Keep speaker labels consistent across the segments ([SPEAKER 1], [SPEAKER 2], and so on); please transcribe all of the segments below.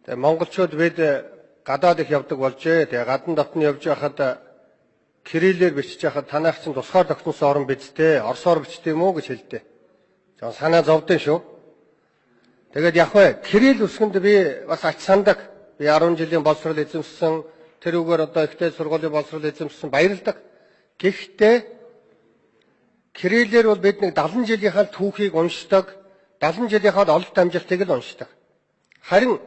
[SPEAKER 1] Тэгээ монголчууд бид гадаад их явдаг болжээ. Тэгээ гадна дотны явж байхад кириллээр бичиж байхад танайх чинь тусгаар тогтносон орн бидтэй орсоор бичдэг юм уу гэж хэлдэг. За санаа зовдсон шүү. Тэгээд яг вэ кирилл үсгэнд би бас ач сандаг. Би 10 жилийн боловсрол эзэмссэн, тэр үгээр одоо ихтэй сургуулийн боловсрол эзэмссэн баярлдаг. Гэхдээ кириллээр бол бид нэг 70 жилийнхаа түүхийг уншдаг, 70 жилийнхаа ололт амжилтыг л уншдаг. Харин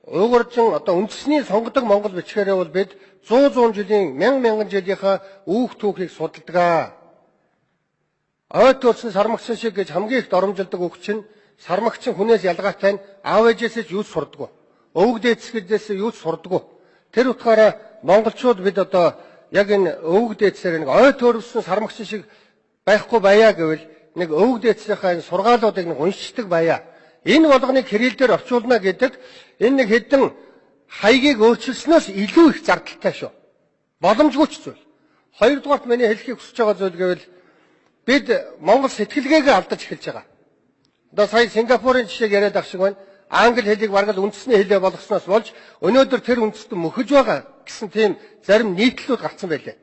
[SPEAKER 1] уйгуржин одоо үндэсний сонгодог монгол бичгээрээ бол бид 100 жилийн мянган жилийнхаа үүх түүхийг судалдаг. Ойд төрсөн сармагчин шиг гэж хамгийн их доромжилдог үг чинь сармагчин хүнээс ялгаатай нь аав ээжээс юу сурдаггүй. Өвөг дээдсгээс юу сурдаггүй. Тэр утгаараа монголчууд бид одоо яг энэ өвөг дээдсээр нэг ойд төрсөн сармагчин шиг байхгүй баяа гэвэл нэг өвөг дээдсийнхаа энэ сургаалуудыг нэг уншдаг баяа. Энэ болгоныг кириллээр орчуулна гэдэг энэ нэг хэдэн хаягийг өөрчилснөөс илүү их зардалтай шүү. Боломжгүй ч зүйл. Хоёрдугаарт миний хэлхийг хүсэж байгаа зүйл гэвэл бид монгол сэтгэлгээгээ алдаж эхэлж байгаа. Одоо сая Сингапурын жишээг яриад ах шиг байна. Англи хэлийг бараг л үндэсний хэлээ болгосноос болж өнөөдөр тэр үндэстэн мөхөж байгаа гэсэн тийм зарим нийтлүүд гарсан байлээ.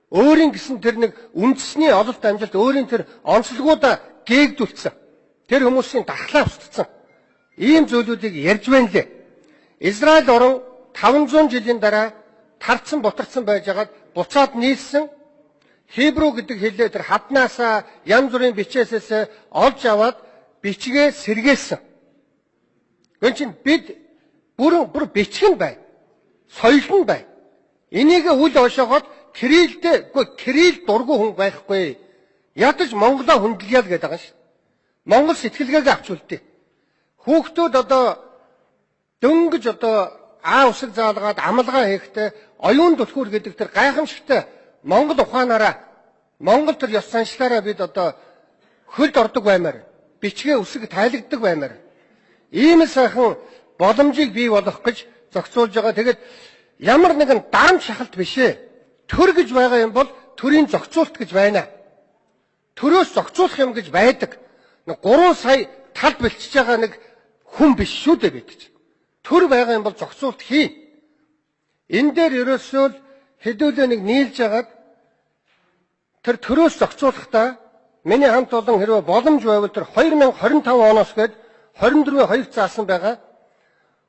[SPEAKER 1] Өөрийн гэсэн тэр нэг үндэсний ололт амжилт өөрийн тэр онцлогуудаа гээгдүүлсэн. Тэр хүмүүсийн дархлаа устгасан. Ийм зүйлүүдийг ярьж байна лээ. Израиль орон 500 жилийн дараа тарцсан бутарсан байжгаад буцаад нийлсэн Хибрүү гэдэг хэлээ тэр хаднаасаа янз бүрийн бичээсээс олж аваад бичгээ сэргээсэн. Гэн чинь бид бүр бичгэн бай. Соёл нь бай. Энийг үл ошоогоод кирилл дургүй хүн байхгүй. Ядаж монголоо хүндлэе л гэдэг байгаа шүү. Монгол сэтгэлгээгээ авч үлдээ. Хүүхдүүд одоо дөнгөж одоо усаг заалгаад амалгаа хийхдээ оюун түлхүүр гэдэг тэр гайхамшигтай монгол ухаанаараа монгол тэр ёс заншлаараа бид одоо хөлд ордог баймаар бичгээ үсэг тайлагддаг баймаар ийм сайхан боломжийг бий болгох гэж зохицуулж байгаа. Тэгээд ямар нэгэн дарамт шахалт биш ээ. Төр гэж байгаа юм бол төрийн зохицуулт гэж байна. Төрөөс зохицуулах юм гэж байдаг. 3 сая тал бэлчиж байгаа нэг хүн биш шүү дээ бид чинь. Төр байгаа юм бол зохицуулт хий. Энэ дээр ерөөсөө л хэдүүлээ нэг нийлж агаад тэр төрөөс зохицуулахдаа миний хамт олон хэрвээ боломж байвал тэр 2025 оноос гээд 24 хоёрт заасан байгаа.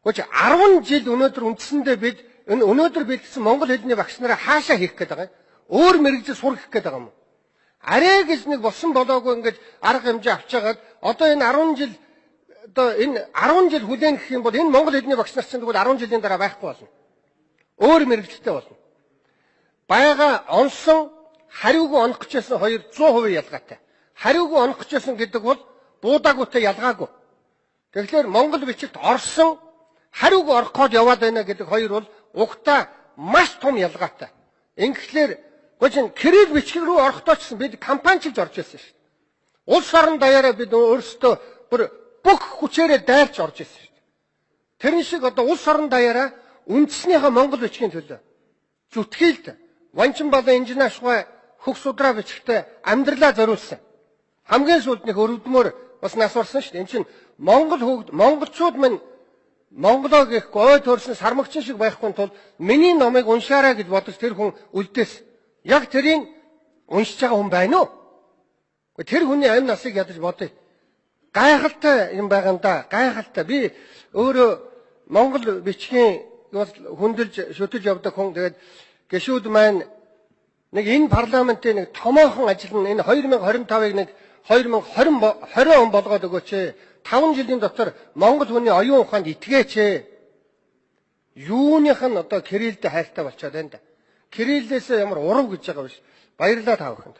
[SPEAKER 1] Гэхдээ 10 жил өнөөдөр үндсэндээ бид энэ өнөөдөр бэлдсэн монгол хэлний багш нараа хаашаа хийх гээд байгаа юм. Өөр мэрэгжил сурах гээд байгаа юм. Арай гэж нэг болсон болоогүй ингэж арга хэмжээ авчаагаад одоо энэ 10 жил одоо энэ 10 жил хүлээн гэх юм бол энэ монгол хэлний багш нар чинь тэгвэл 10 жилийн дараа байхгүй болно. Өөр мэрэгжилтэй болно. Баяга онсон хариугүй онох гэж байсан хоёр 100% ялгаатай. Хариугүй онох гэж байсан гэдэг бол буудаагүйтэй ялгаагүй. Тэгэхээр монгол бичигт орсон хариугүй орох гээд яваад байна гэдэг хоёр бол угтаа маш том ялгаатай. Ингэхлээр гоо кирилл бичиг рүү орохдоо ч гэсэн бид кампаничилж орж ирсэн шүү дээ. Улс орон даяараа бид өөрсдөө бүх хүчээрээ дайрч орж ирсэн шүү дээ. Тэрэн шиг одоо улс орон даяараа үндэснийхээ монгол бичгийн төлөө зүтгийлд Ванчин балан инженеашгүй хөх судраа бичгтээ амьдралаа зориулсан. Хамгийн сүүлд нэг өрөвдмөр бас нас орсон шүү дээ. Энэ чинь монголчууд мань монголоо гэхгүй ой төрсөн сармагчин шиг байхгүй тул миний номыг уншаарай гэж бодож тэр хүн үлдээс. Яг тэрийг уншиж байгаа хүн байна уу? Гэхдээ тэр хүний амь насыг ядаж бодъё. Гайхалтай юм байгаа юм да. Гайхалтай. Би өөрөө монгол бичгийн хүндэлж шүтэж явдаг хүн. Тэгээд гişүүд маань нэг энэ парламентын нэг томоохон ажил нь энэ 2025-ыг нэг 2020 он болгоод өгөөч. 5 жилийн дотор монгол хүний оюун ухаанд итгээч. Юуных нь одоо кириллтэй хайртай болчиход байна да. Кириллээс ямар урав гэж байгаа биш. Баярлалаа та бүхэнд.